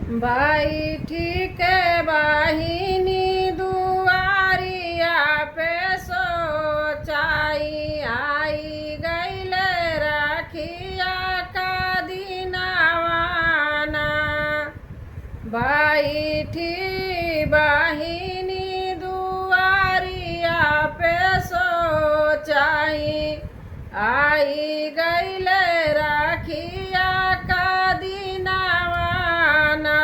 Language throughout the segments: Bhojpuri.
भाई ठीक है बाहिनी दुआरिया पे सोचाई आई गईल राखिया का दिनवाना। भाई ठीक बाहिनी दुआरिया पे सोचाई आई गईल राखिया का दिनवाना।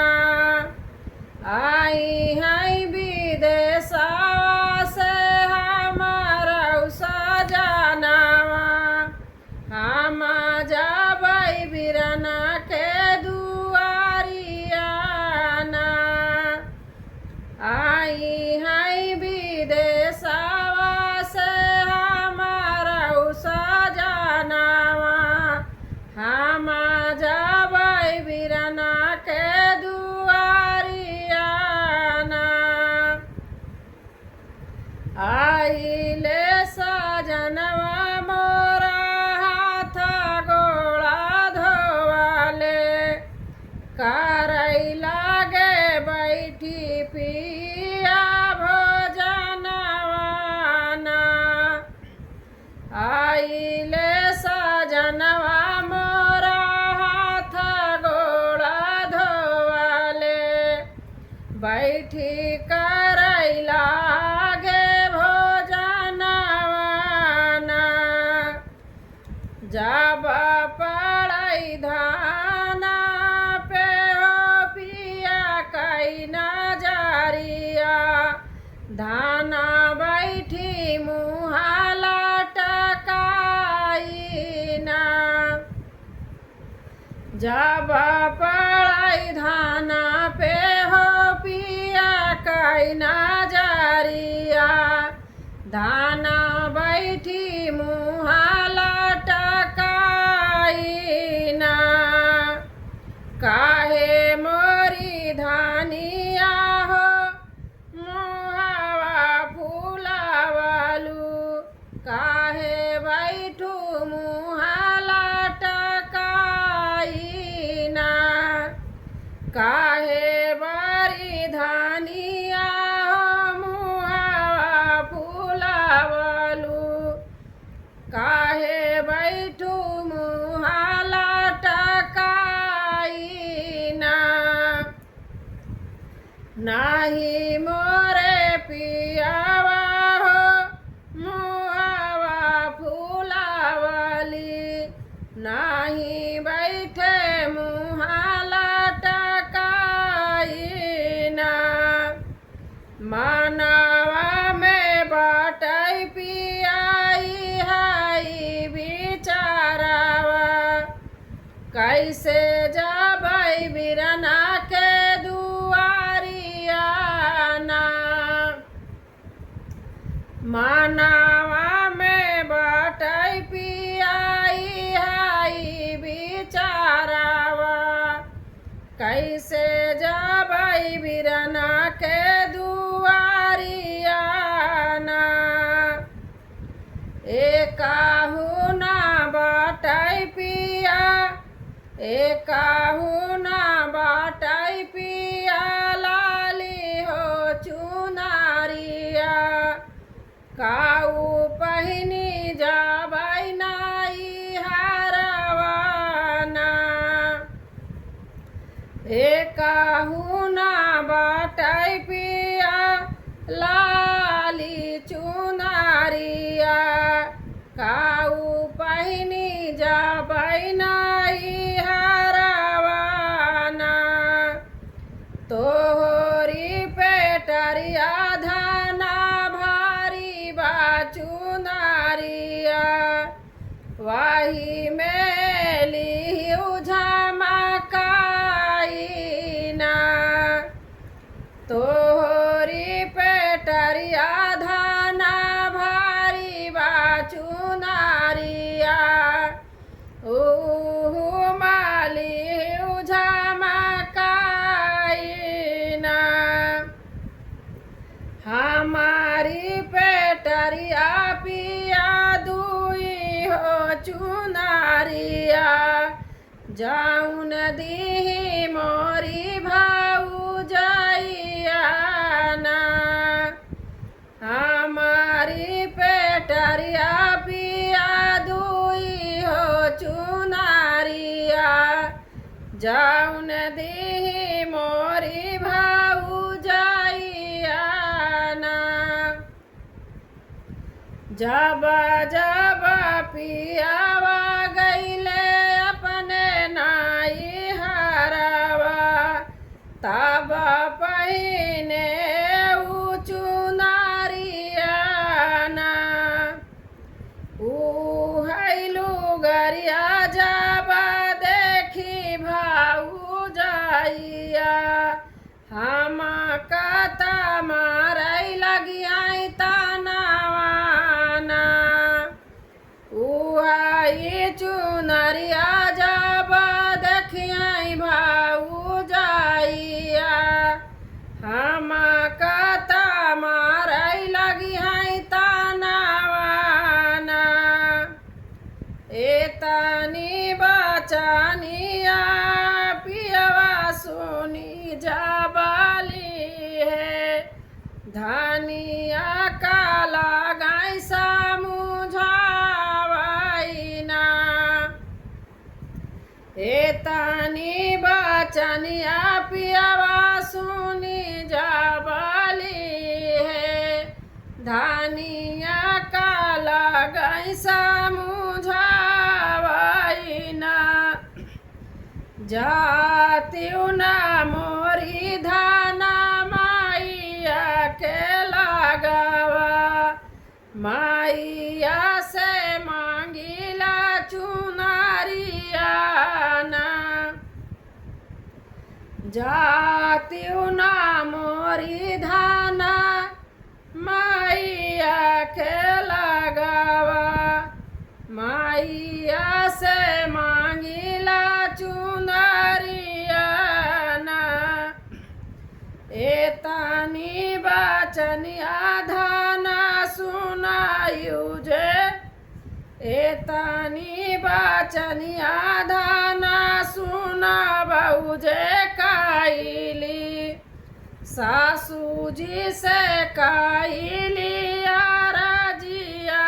आई हैं विदेशवा से हमारा सजनवा, हम जाबै बिरना के दुआरिया ना। आई हैं विदेशवा से हमारा सजनवा, हम जाबै बिरना के दुआरिया ना। आइले सजनवा मोरा हाथ गोड़ा धोवाले, करई लागे बैठी पिया भोजनवा ना। आइले सजनवा मोरा हाथ गोड़ा धोवाले, बैठी करई लागे भोजनवा ना। जब पड़ई धाना पे हो पिया कई नजरिया, धाना बैठी मुँहा लटकाई ना। जब पड़ई धाना पे हो पिया कई नजरिया, धाना बैठी मुँहा लटकाई ना। काहे मोरी धानिया हो मुहावा फूलावलू, काहे बैठू मुँहा लटकाई ना। काहे बारी धानिया हो मुहावा फूलावलू, काहे बैठू मुँहा लटकाई ना। नाही मोरे पियावा हो मुहावा फूलावली, नाही बैठे मुँहा लटकाई ना। मानवा में बाटई पियाई हाई बिचारावा, कैसे जाबै बिरना के दुआरिया ना। मानवा में बाटई पियाई हाई बिचारावा, कैसे जाबै बिरना के दुआरिया ना। एकाहू ना बाटई पिया, एकाहू ना बाटई पिया लाली हो चुनारिया, काऊ पहिनी जाबै नाई हरवा ना। एकाहू ना बाटई पिया लाली चुनारिया, काऊ पहिनी जाबै नाई हरवा ना। तोहरी पेटरिया धाना भारी बा चुनारिया, वाही में लिहिउ झमकाई ना। तोहरी पेटरिया धाना भारी बा चुनारिया, ऊहू मालिउ झमकाई ना। हमारी पेटरिया पिया दुई हो चुनारिया, जाऊन दी मोरी भा जाउन दी मोरी भाऊजाइयाना। जब जब पियावा गईले अपने नाई हरवा, तब पहिने ऊँचू नारियाना। उहैलू गरिया जब देखी भाऊजाइया, हम कता मारै लगियाई तनवाना। उहाई चुनरिया जब देखियाई भाऊजाइया, हम कता मारै लगियाई तनवाना। एतनी बचनिया पियवा सुनी जबाली है, धनिया काला गाय समुझावैना। एतनी बचनिया पियवा सुनी जबाली है, धनिया काला गाय समुझावैना। जातिउ ना मोरी धाना माइया के लगावा, माइया से मांगिला चुनरियाना। जातिउ ना मोरी धाना माइया के लगावा, माइया से मांगिला चुनरियाना। एतनी बचनिया धाना सुनायु जे, एतनी बचनिया धाना सुनाबहु जे काइली, सासूजी से काइली अरजियाना।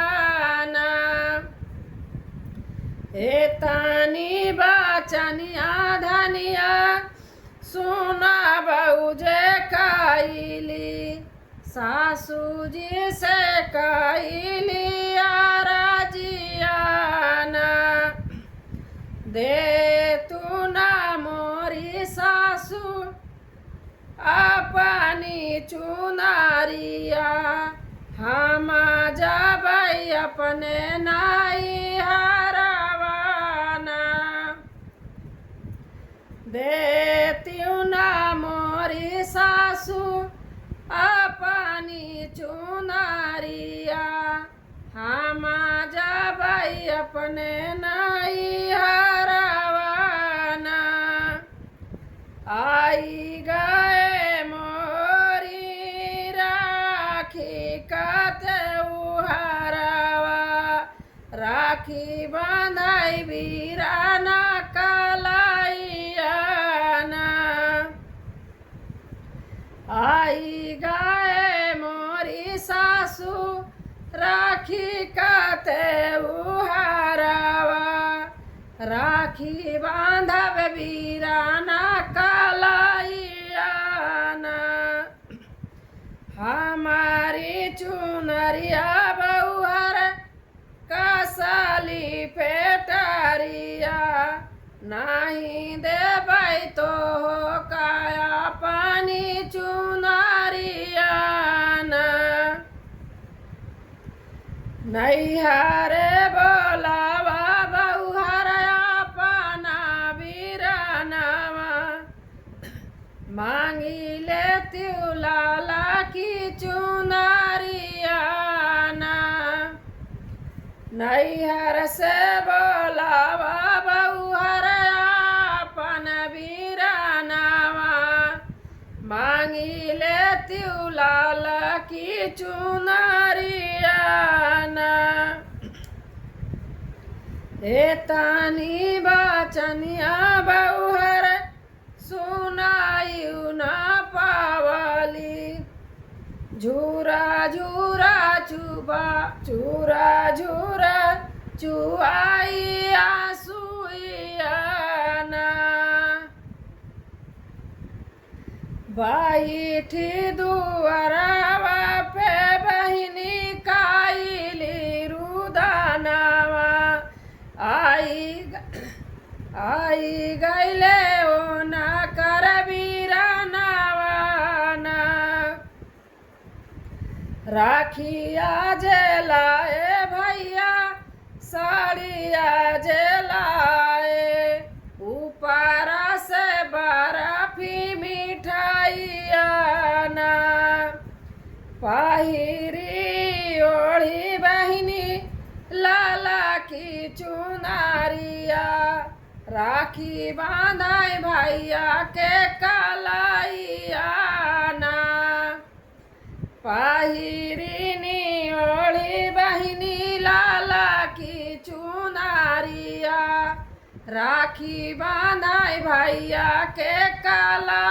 एतनी बचनिया धनिया सुनाबहु जे काइली, सासूजी से काइली अरजियाना। दे तू ना मोरी सासू अपनी चुनरिया, हम जबै अपने नाई हरवाना। देतिउ ना मोरी सासू अपनी चुनरिया, हम जबै अपने नाई हरवाना। आई गए मोरी राखी कतऊ हरवा, राखी बांधई वीराना कलाइयाना। आई गए मोरी सासू राखी कतऊ हरवा, राखी बांधब वीराना कलाइयाना। हमारी चुनरिया बहुहर कसली पेटरिया, नहीं देबै तो काया पानी चुनरियाना। नैहरे बोलावा बहुहर अपना वीरानवा, मांगी लेतिउ लाला की चुनरियाना। नैहर से बोलावा बहुहर अपन वीरानवा, मांगी लेतिउ लाला की चुनरियाना। एतनी बचनिया बहुहर सुनायु न पावली, झूरा झूरा चुबा झूरा झूरा चुआई आंसुइयाना। बैठी दुआरावा पे बहिनी काइली रुदनावा आई गईले ओ ना कर बीरानावा ना राखिया जलाए भैया साड़िया जलाए ऊपरा से बर्फी मिठाइया ना पहिरी ओढ़ी बहिनी लाला की चुनारिया राखी बांधाई भैया के कलाइया ना पहिरीनी ओढ़ी बहिनी लाला की चुनारिया राखी बांधाई भैया के कला